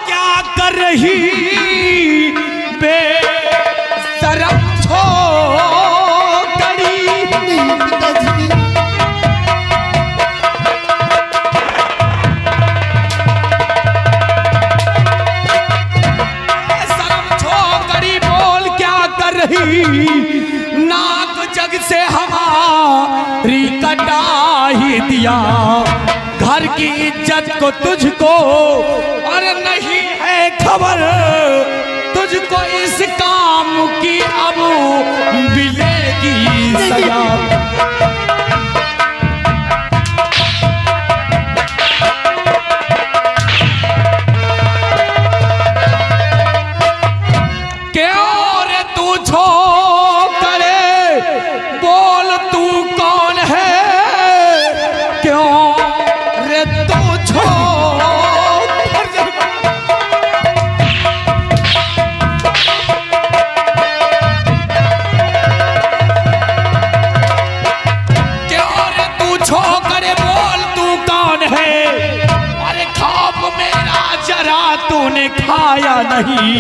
क्या कर रही बेशरम छोकरी। शर्म छोकरी बोल क्या कर रही, नाक जग से हमारी कटा ही दिया। घर की इज्जत को तुझको और नहीं है खबर, तुझको इस काम की अब मिलेगी सजा। क्यों रे तू छोकरे बोल तू कौन है, क्यों रे तू छोकरे बोल तू कौन है। अरे ख्वाब मेरा जरा तूने खाया नहीं,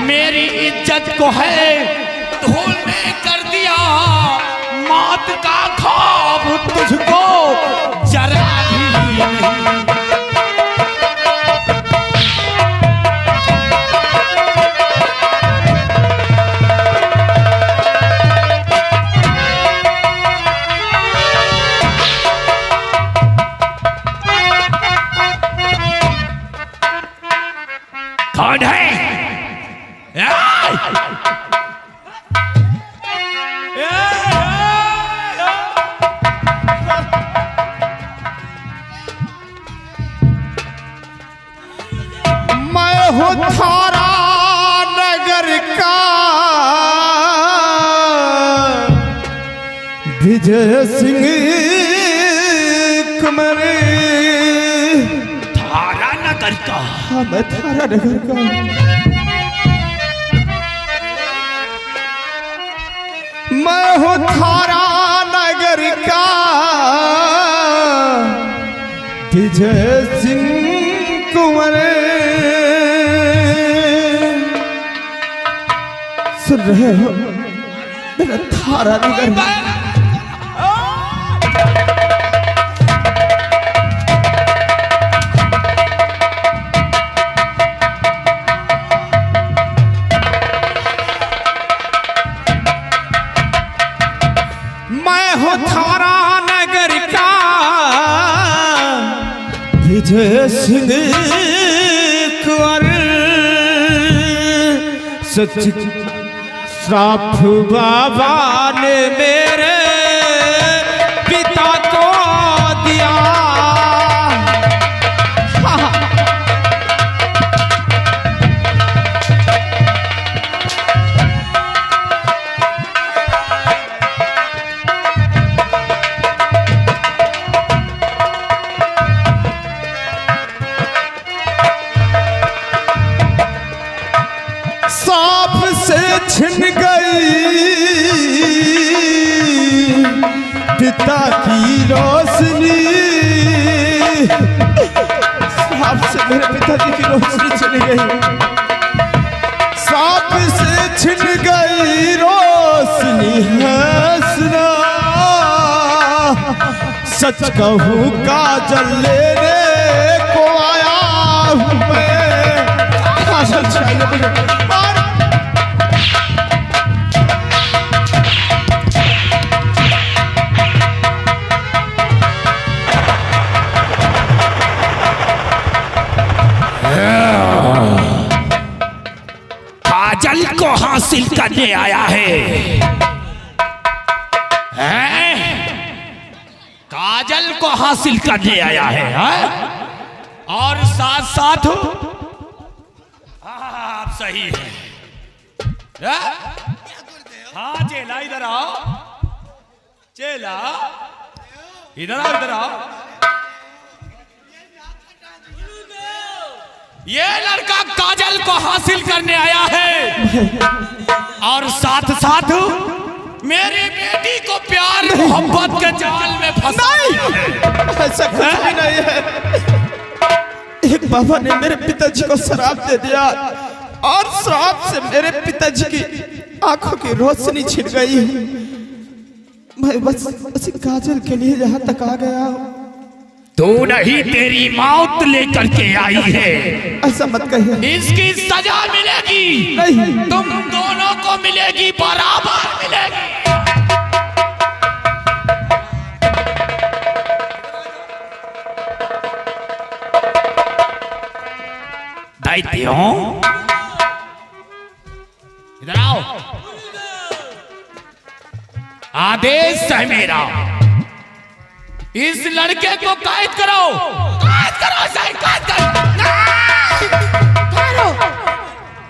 मेरी इज्जत को है धूल में कर दिया। मौत का ख्वाब तुझको जरा भी नहीं। कौन है? मैं हूँ थारा नगर का विजय सिंह कुमार। थारा नगर का? हाँ, मैं थारा नगर का। मैं हूँ थारा नगर का विजय सिंह कुंवर। सुन रहे हो मेरा थारा नगर। मैं हूँ थारा नगर का विजय सिंह कुंवर। सच श्राप बाबा ने मेरे पिता को दिया। सांप से छिन गई पिता की रोशनी। सांप से मेरे पिताजी की रोशनी छिन गई। सांप से छिन गई रोशनी हंसना। सच कहूँ काजल लेने को आया हूँ मैं। काजल चाहिए मुझे। काजल को हासिल करने आया है? काजल को हासिल करने आया है, और साथ साथ आप सही है। हाँ चेला इधर आओ, चेला इधर आओ, इधर आओ। ये लड़का काजल को हासिल करने आया है और साथ साथ मेरी बेटी को प्यार मोहब्बत के जाल में फंसा। नहीं, ऐसा कुछ भी नहीं है। एक बाबा ने मेरे पिताजी को शराब दे दिया और शराब से मेरे पिताजी की आंखों की रोशनी छिन गई। मैं बस उसी काजल के लिए यहाँ तक आ गया हूँ। तू नहीं, तेरी मौत लेकर के आई है। ऐसा मत कहिए। इसकी सजा मिलेगी। नहीं, तुम दोनों को मिलेगी, बराबर मिलेगी। दैत्यों, इधर आओ। आदेश है मेरा, इस लड़के को कैद करो। कैद करो, सही कैद करो। ठहरो,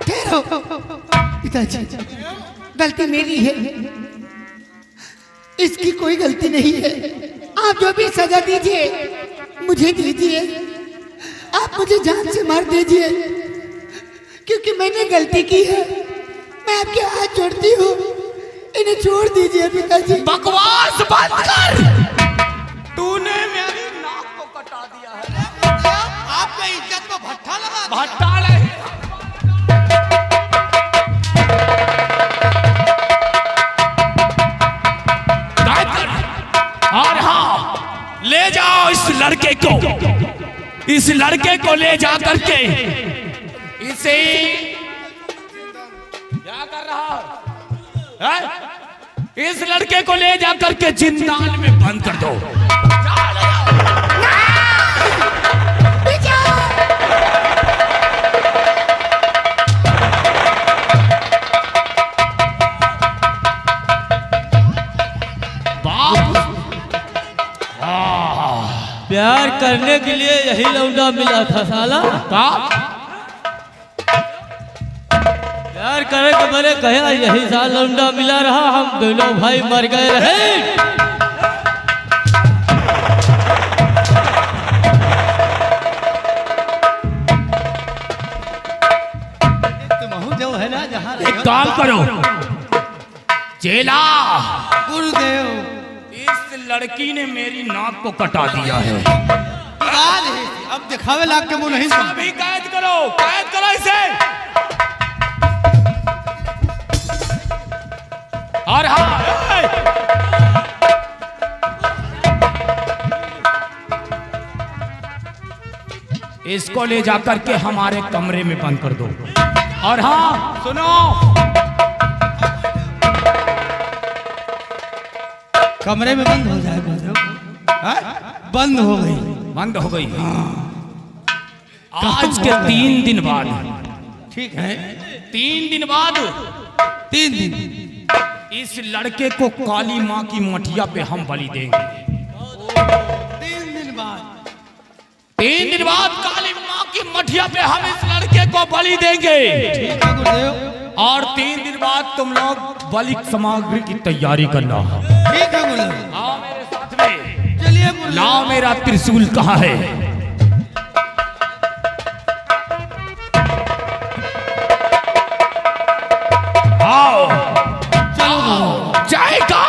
ठहरो। पिताजी, गलती मेरी है, इसकी कोई गलती नहीं है। आप जो भी सजा दीजिए मुझे दीजिए, आप मुझे जान से मार दीजिए, क्योंकि मैंने गलती की है। मैं आपके हाथ जोड़ती हूँ, इन्हें छोड़ दीजिए पिताजी। बकवास बंद कर। तूने मेरी नाक को कटा दिया है। आपके इज्जत को भट्ठा लगा दिया। भट्टा नहीं। और हाँ, ले जाओ इस लड़के को। इस लड़के को ले जा करके इसे क्या कर रहा है? इस लड़के को ले जा करके जिंदान में बंद कर दो। प्यार करने के लिए यही लौंडा मिला था साला। का प्यार करे के मैंने कहा यही साल लौंडा मिला रहा, हम दोनों भाई मर गए रहे। तुम जो है ना जहाँ एक काम करो चेला, गुरुदेव, इस लड़की ने मेरी नाक को कटा दिया है। अब दिखावे लाग के मुंह नहीं सुन। अभी कैद करो इसे। और हाँ, इसको ले जाकर के हमारे कमरे में बंद कर दो। और हाँ सुनो, कमरे में बंद हो जाए गुरुदेव। बंद हो गई। बंद हो गई। आज के 3 दिन बाद, ठीक है, 3 दिन बाद, 3 दिन इस लड़के को काली माँ की मठिया पे हम बलि देंगे। 3 दिन बाद 3 दिन बाद काली माँ की मठिया पे हम इस लड़के को बलि देंगे। ठीक है गुरुदेव। और 3 दिन बाद तुम लोग बलि सामग्री की तैयारी करना। ठीक है गुरुदेव। आओ मेरे साथ में। चलिए गुरुदेव। लाओ, मेरा त्रिशूल कहाँ है? आओ, चलो जाएगा।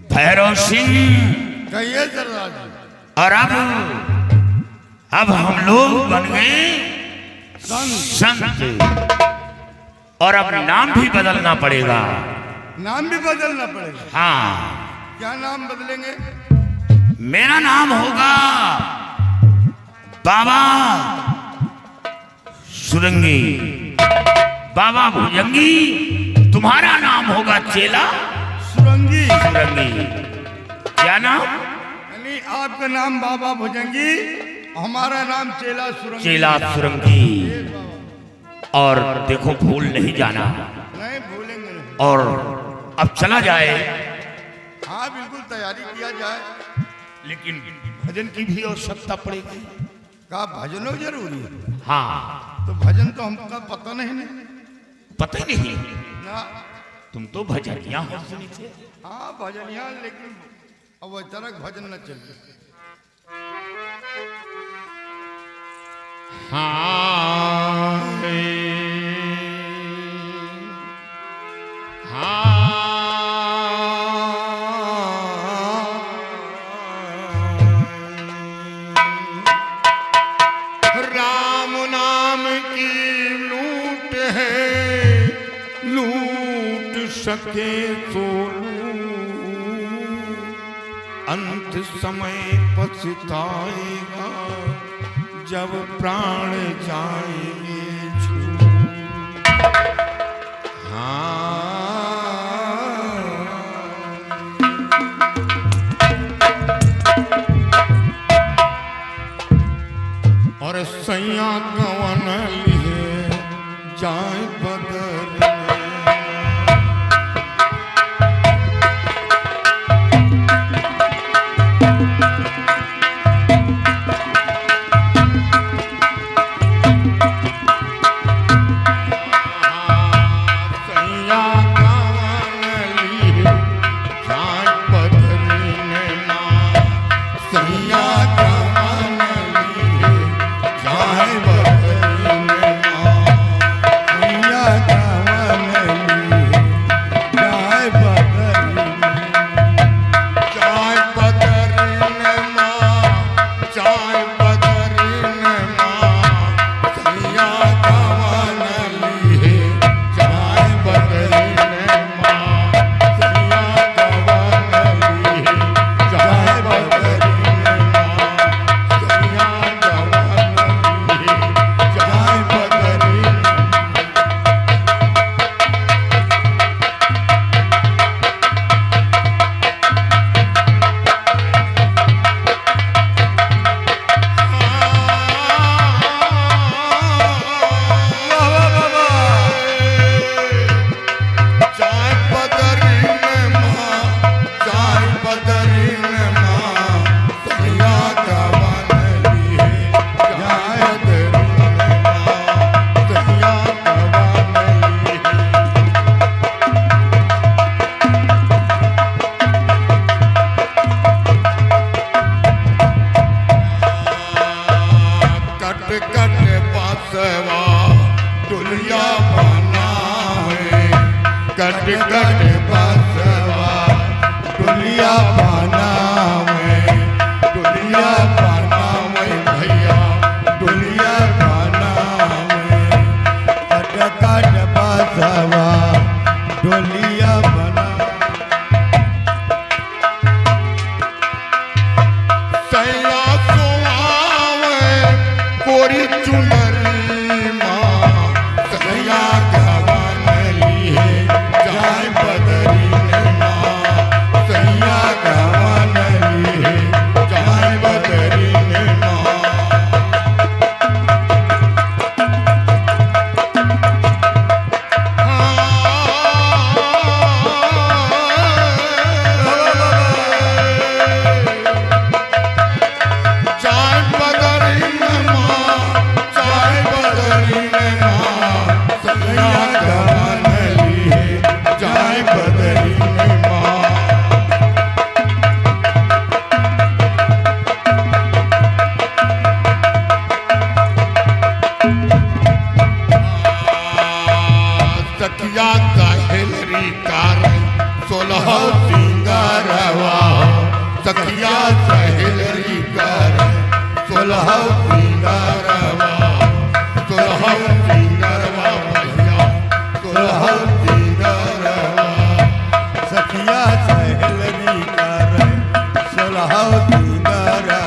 भैरव सिंह, कहिए सरदार जी। और अब हम लोग बन गए संत, और अब नाम भी बदलना पड़ेगा। नाम भी बदलना पड़ेगा। हाँ, क्या नाम बदलेंगे? मेरा नाम होगा बाबा सुरंगी, बाबा भुजंगी। तुम्हारा नाम होगा चेला सुरंगी। सुरंगी। क्या नाम? यानी आपका नाम बाबा भुजंगी, हमारा नाम चेला सुरंगी। चेला सुरंगी। और देखो भूल नहीं जाना, नहीं भूलेंगे नहीं। और अब चला जाए, हाँ बिल्कुल तैयारी किया जाए, लेकिन भजन की भी आवश्यकता पड़ेगी। का भजनों जरूरी है। हाँ, तो भजन तो हमका पता नहीं पता ही नहीं, ना। तुम तो भजनिया हो सुनी थे। हाँ भजनिया, लेकिन अब अचानक भजन न चल। राम नाम की लूट है, लूट सके तो अंत समय पछताएगा जब प्राण जाएंगे छूट। हाँ और सैया कवन लिए जाए बदर में। कट कट बसवा डुलिया पाना में, डुलिया पाना में भैया, डुलिया पाना में। कट कट बसवा डुलिया बना। सैया सुहावे कोरी चुनरी माँ, सैया सखिया सहेलरी कार सोलह सिंगारवा, सखिया सहेलरी कार सोलह सिंगारवा, सोलह सिंगारवा भैया, सोलह सिंगारवा। सखिया सहेलरी कार सोलह सिंगारवा।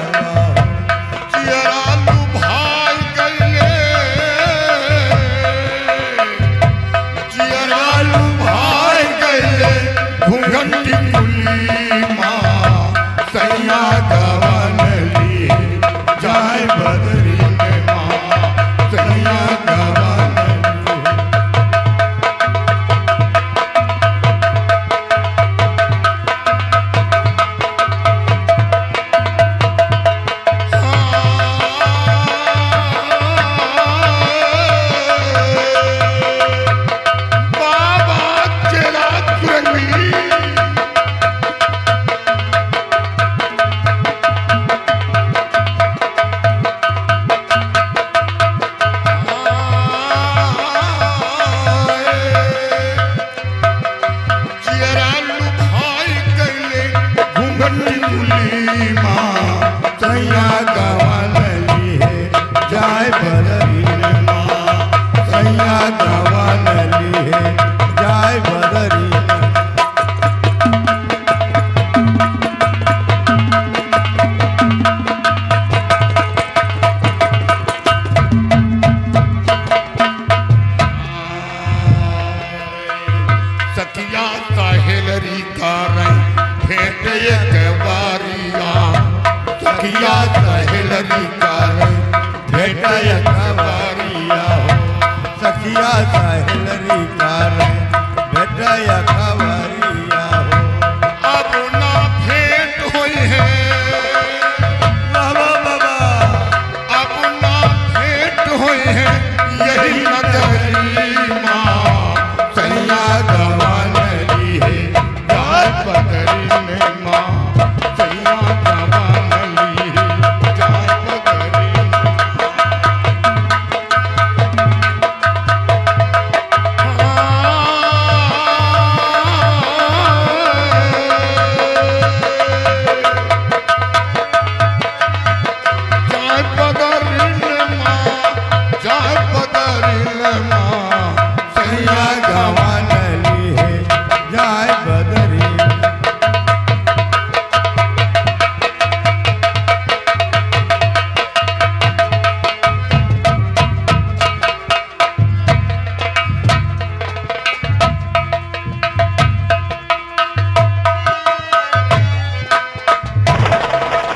घूंघट की कुली माँ गवन ली जाए बदरी में माँ सैया गवन बाबा चेला चुरंगी जाए बदरी में माँ सैया गवन ली जाए बदरी सखिया सहेलरी का रंग भेंट एक बारिया सखिया सहेलरी का रंग भेंट एक बारिया हो सखिया सहेलरी का रंग भेंट एक बारिया हो अब ना भेंट होई है बाबा बाबा अब ना भेंट होई है यही नगरी माँ सैया गवन ली है जाए बदरी में माँ सैया गवन ली है जाए बदरी जाए बदरी में माँ जाए बदरी में माँ सैया गवन ली है जाए बदरी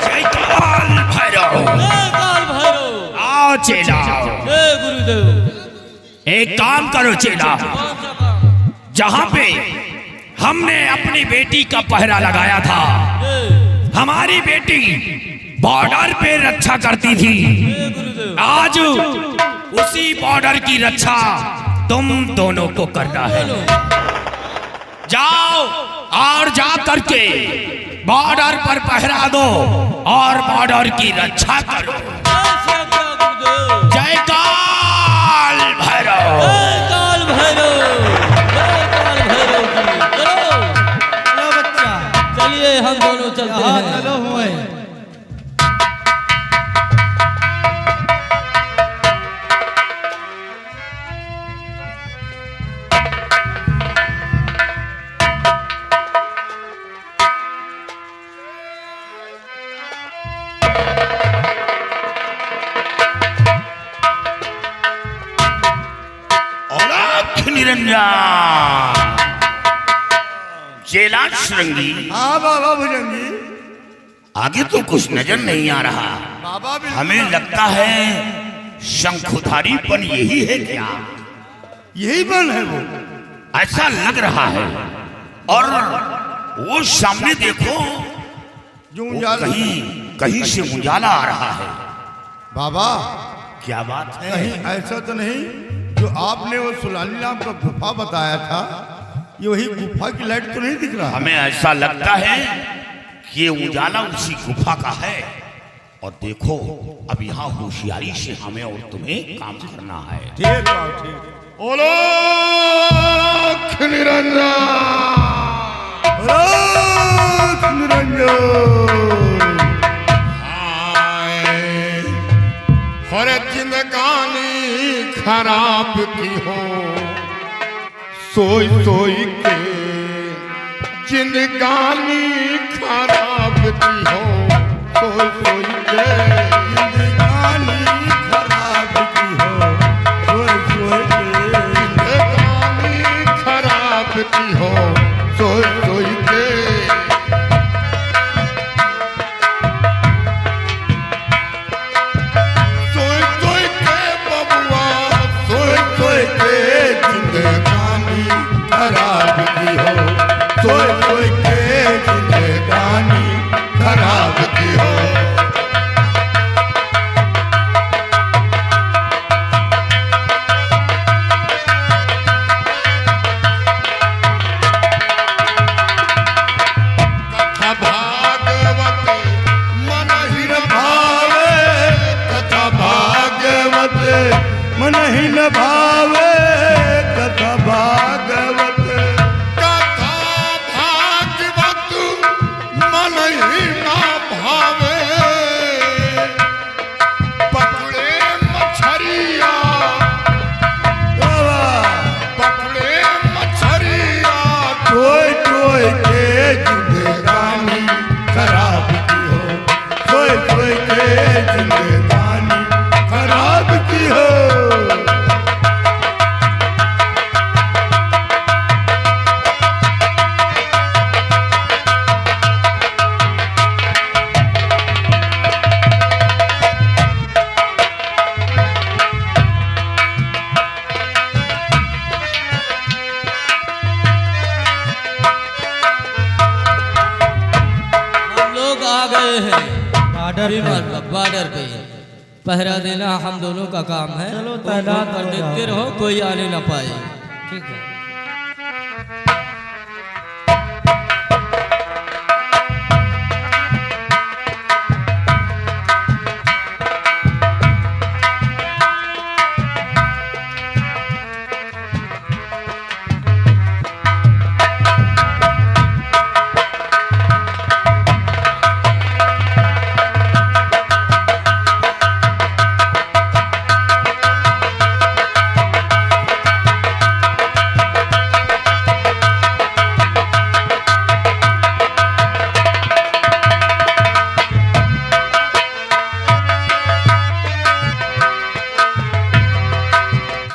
जय काल भैरव। जय काल भैरव। आओ चेला, जय गुरुदेव। एक काम करो चेला, कौन सा काम? जहाँ पे हमने अपनी बेटी का पहरा लगाया था, जय हमारी बेटी बॉर्डर पे रक्षा करती थी। गुरुदेव। आज उसी बॉर्डर की रक्षा तुम दोनों को करना है। जाओ और जा करके बॉर्डर पर पहरा दो और बॉर्डर की रक्षा करो। जय श्याम गुरुदेव। जय काल भैरव। जय काल भैरव। जय काल भैरव की। चलो बच्चा चलिए हम दोनों चलते हैं। चलो हुए अलख निरंजन चेला श्रृंगी, हाँ बाबा भुजंगी आगे तो कुछ नजर नहीं आ रहा। बाबा भी हमें लगता है शंखुधारी पन यही है क्या? यही बन है वो ऐसा लग रहा है। और वो सामने देखो, जो वो उजाला कहीं कहीं से उजाला आ रहा है। बाबा क्या बात है? कहीं ऐसा तो नहीं जो आपने वो सुलानी नाम का गुफा बताया था, ये वही गुफा की लाइट तो नहीं दिख रहा? हमें ऐसा लगता है कि ये उजाला उसी गुफा का है। और देखो, अब यहाँ होशियारी से हमें और तुम्हें काम करना है। ठीक है ठीक। ओलोक निरंजन अलख निरंजन आए, हर जिंदगानी खराब की हो सोई सोई के जिंदगानी खराब की हो सोई सोई के जिंदगानी खराब की हो सोई सोई के जिंदगानी खराब की हो सोई सोई के न भावे कथा भागवत कथा भागवत मन ही ना भावे पकड़े मछरिया पकड़े मछरिया कोई कोई के जिंदगानी खराब की हो कोई कोई के जिंदगानी खराब की हो हम लोग आ गए हैं बॉर्डर पे पहरा देना हम दोनों का काम है। चलो तैनात कर देते रहो, कोई आने ना पाए। ठीक है।